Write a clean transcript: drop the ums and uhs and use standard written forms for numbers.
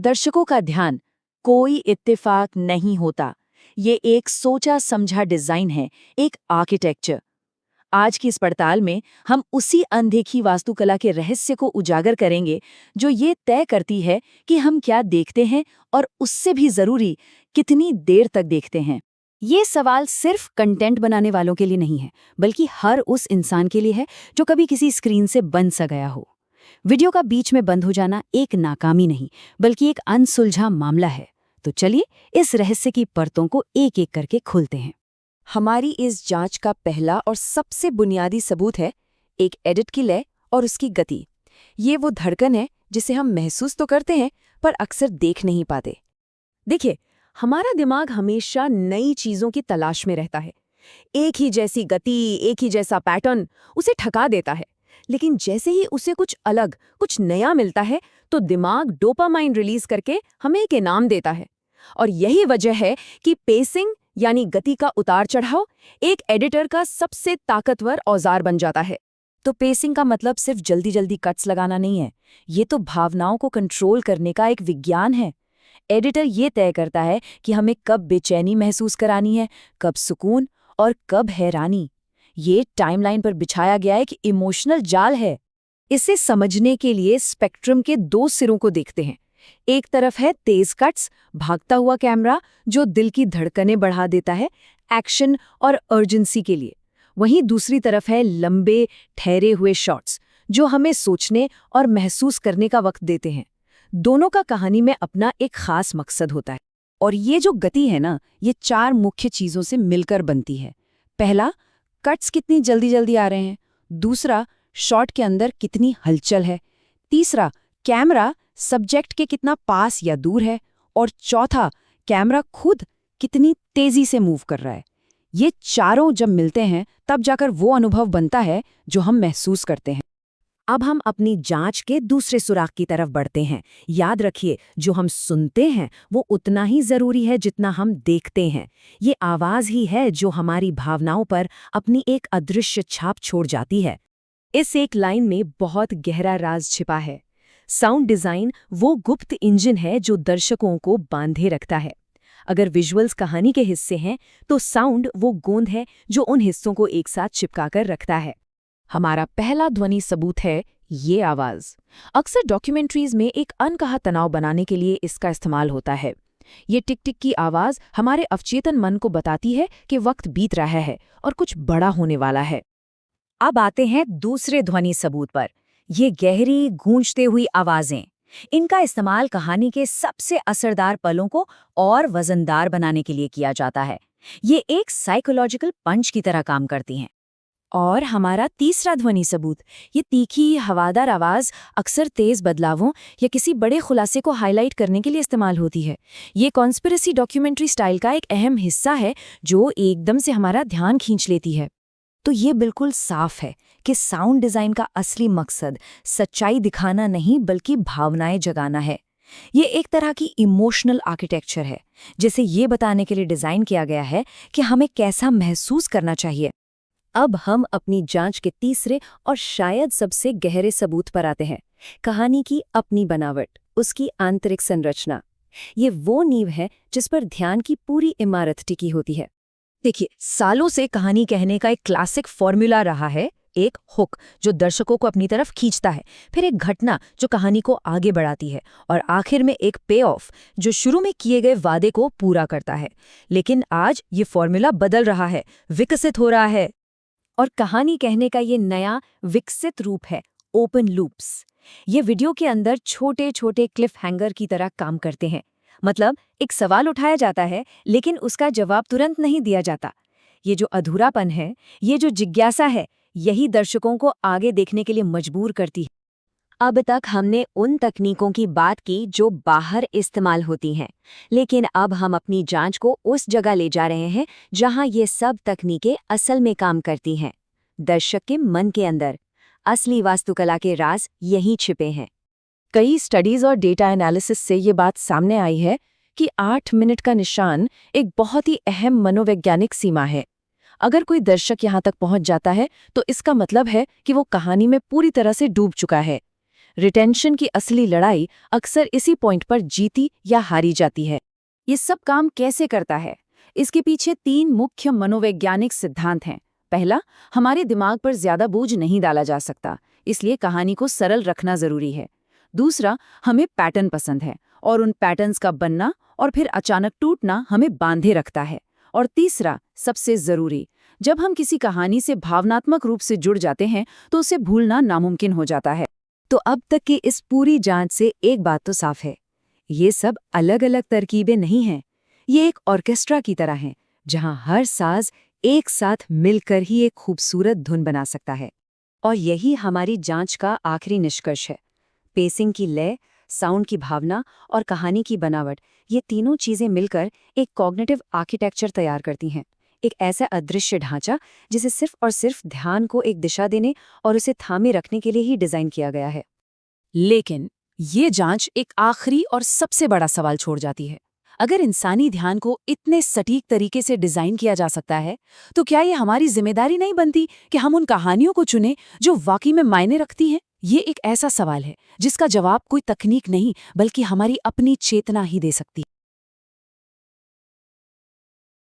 दर्शकों का ध्यान कोई इत्तेफाक नहीं होता। ये एक सोचा समझा डिजाइन है, एक आर्किटेक्चर। आज की इस पड़ताल में हम उसी अनदेखी वास्तुकला के रहस्य को उजागर करेंगे जो ये तय करती है कि हम क्या देखते हैं और उससे भी जरूरी कितनी देर तक देखते हैं। ये सवाल सिर्फ कंटेंट बनाने वालों के लिए नहीं है, बल्कि हर उस इंसान के लिए है जो कभी किसी स्क्रीन से बंद सा गया हो। वीडियो का बीच में बंद हो जाना एक नाकामी नहीं, बल्कि एक अनसुलझा मामला है। तो चलिए इस रहस्य की परतों को एक एक करके खोलते हैं। हमारी इस जांच का पहला और सबसे बुनियादी सबूत है एक एडिट की लय और उसकी गति। ये वो धड़कन है जिसे हम महसूस तो करते हैं पर अक्सर देख नहीं पाते। देखिए, हमारा दिमाग हमेशा नई चीजों की तलाश में रहता है। एक ही जैसी गति, एक ही जैसा पैटर्न उसे ठगा देता है। लेकिन जैसे ही उसे कुछ अलग, कुछ नया मिलता है तो दिमाग डोपामाइन रिलीज करके हमें एक इनाम देता है। और यही वजह है कि पेसिंग यानी गति का उतार चढ़ाव एक एडिटर का सबसे ताकतवर औजार बन जाता है। तो पेसिंग का मतलब सिर्फ जल्दी जल्दी कट्स लगाना नहीं है, ये तो भावनाओं को कंट्रोल करने का एक विज्ञान है। एडिटर ये तय करता है कि हमें कब बेचैनी महसूस करानी है, कब सुकून और कब हैरानी। ये टाइमलाइन पर बिछाया गया एक इमोशनल जाल है। इसे समझने के लिए स्पेक्ट्रम के दो सिरों को देखते हैं। एक तरफ है तेज कट्स, भागता हुआ कैमरा जो दिल की धड़कनें बढ़ा देता है एक्शन और अर्जेंसी के लिए। वहीं दूसरी तरफ है लंबे ठहरे हुए शॉट्स जो हमें सोचने और महसूस करने का वक्त देते हैं। दोनों का कहानी में अपना एक खास मकसद होता है। और ये जो गति है ना, ये चार मुख्य चीजों से मिलकर बनती है। पहला, कट्स कितनी जल्दी जल्दी आ रहे हैं। दूसरा, शॉट के अंदर कितनी हलचल है। तीसरा, कैमरा सब्जेक्ट के कितना पास या दूर है। और चौथा, कैमरा खुद कितनी तेजी से मूव कर रहा है। ये चारों जब मिलते हैं तब जाकर वो अनुभव बनता है जो हम महसूस करते हैं। अब हम अपनी जांच के दूसरे सुराग की तरफ बढ़ते हैं। याद रखिए, जो हम सुनते हैं वो उतना ही जरूरी है जितना हम देखते हैं। ये आवाज ही है जो हमारी भावनाओं पर अपनी एक अदृश्य छाप छोड़ जाती है। इस एक लाइन में बहुत गहरा राज छिपा है। साउंड डिजाइन वो गुप्त इंजन है जो दर्शकों को बांधे रखता है। अगर विजुअल्स कहानी के हिस्से हैं तो साउंड वो गोंद है जो उन हिस्सों को एक साथ चिपकाकर रखता है। हमारा पहला ध्वनि सबूत है ये आवाज। अक्सर डॉक्यूमेंट्रीज में एक अनकहा तनाव बनाने के लिए इसका इस्तेमाल होता है। ये टिक टिक की आवाज हमारे अवचेतन मन को बताती है कि वक्त बीत रहा है और कुछ बड़ा होने वाला है। अब आते हैं दूसरे ध्वनि सबूत पर। ये गहरी गूंजते हुई आवाजें, इनका इस्तेमाल कहानी के सबसे असरदार पलों को और वजनदार बनाने के लिए किया जाता है। ये एक साइकोलॉजिकल पंच की तरह काम करती हैं। और हमारा तीसरा ध्वनि सबूत, ये तीखी हवादार आवाज अक्सर तेज बदलावों या किसी बड़े खुलासे को हाईलाइट करने के लिए इस्तेमाल होती है। ये कॉन्स्पिरेसी डॉक्यूमेंट्री स्टाइल का एक अहम हिस्सा है जो एकदम से हमारा ध्यान खींच लेती है। तो ये बिल्कुल साफ है कि साउंड डिजाइन का असली मकसद सच्चाई दिखाना नहीं बल्कि भावनाएं जगाना है। ये एक तरह की इमोशनल आर्किटेक्चर है, जिसे ये बताने के लिए डिजाइन किया गया है कि हमें कैसा महसूस करना चाहिए। अब हम अपनी जांच के तीसरे और शायद सबसे गहरे सबूत पर आते हैं। कहानी की अपनी बनावट, उसकी आंतरिक संरचना। ये वो नींव है जिस पर ध्यान की पूरी इमारत टिकी होती है। देखिए, सालों से कहानी कहने का एक क्लासिक फॉर्मूला रहा है, एक हुक जो दर्शकों को अपनी तरफ खींचता है, फिर एक घटना जो कहानी को आगे बढ़ाती है, और आखिर में एक पे ऑफ जो शुरू में किए गए वादे को पूरा करता है। लेकिन आज ये फॉर्मूला बदल रहा है, विकसित हो रहा है। और कहानी कहने का ये नया विकसित रूप है ओपन लूप्स। ये वीडियो के अंदर छोटे छोटे क्लिफ हैंगर की तरह काम करते हैं। मतलब एक सवाल उठाया जाता है लेकिन उसका जवाब तुरंत नहीं दिया जाता। ये जो अधूरापन है, ये जो जिज्ञासा है, यही दर्शकों को आगे देखने के लिए मजबूर करती है। अब तक हमने उन तकनीकों की बात की जो बाहर इस्तेमाल होती हैं, लेकिन अब हम अपनी जांच को उस जगह ले जा रहे हैं जहां ये सब तकनीकें असल में काम करती हैं, दर्शक के मन के अंदर। असली वास्तुकला के राज यहीं छिपे हैं। कई स्टडीज और डेटा एनालिसिस से ये बात सामने आई है कि 8 मिनट का निशान एक बहुत ही अहम मनोवैज्ञानिक सीमा है। अगर कोई दर्शक यहाँ तक पहुँच जाता है तो इसका मतलब है कि वो कहानी में पूरी तरह से डूब चुका है। रिटेंशन की असली लड़ाई अक्सर इसी पॉइंट पर जीती या हारी जाती है। ये सब काम कैसे करता है? इसके पीछे 3 मुख्य मनोवैज्ञानिक सिद्धांत हैं। पहला, हमारे दिमाग पर ज्यादा बोझ नहीं डाला जा सकता, इसलिए कहानी को सरल रखना जरूरी है। दूसरा, हमें पैटर्न पसंद है और उन पैटर्न्स का बनना और फिर अचानक टूटना हमें बांधे रखता है। और तीसरा, सबसे जरूरी, जब हम किसी कहानी से भावनात्मक रूप से जुड़ जाते हैं तो उसे भूलना नामुमकिन हो जाता है। तो अब तक की इस पूरी जांच से एक बात तो साफ है, ये सब अलग अलग तरकीबें नहीं हैं। ये एक ऑर्केस्ट्रा की तरह हैं, जहां हर साज एक साथ मिलकर ही एक खूबसूरत धुन बना सकता है। और यही हमारी जांच का आखिरी निष्कर्ष है। पेसिंग की लय, साउंड की भावना और कहानी की बनावट, ये तीनों चीजें मिलकर एक कॉग्निटिव आर्किटेक्चर तैयार करती हैं। एक ऐसा अदृश्य ढांचा जिसे सिर्फ और सिर्फ ध्यान को एक दिशा देने और उसे थामे रखने के लिए ही डिजाइन किया गया है। लेकिन ये जांच एक आखिरी और सबसे बड़ा सवाल छोड़ जाती है। अगर इंसानी ध्यान को इतने सटीक तरीके से डिजाइन किया जा सकता है, तो क्या ये हमारी जिम्मेदारी नहीं बनती कि हम उन कहानियों को चुनें जो वाकई में मायने रखती हैं? ये एक ऐसा सवाल है जिसका जवाब कोई तकनीक नहीं बल्कि हमारी अपनी चेतना ही दे सकती है।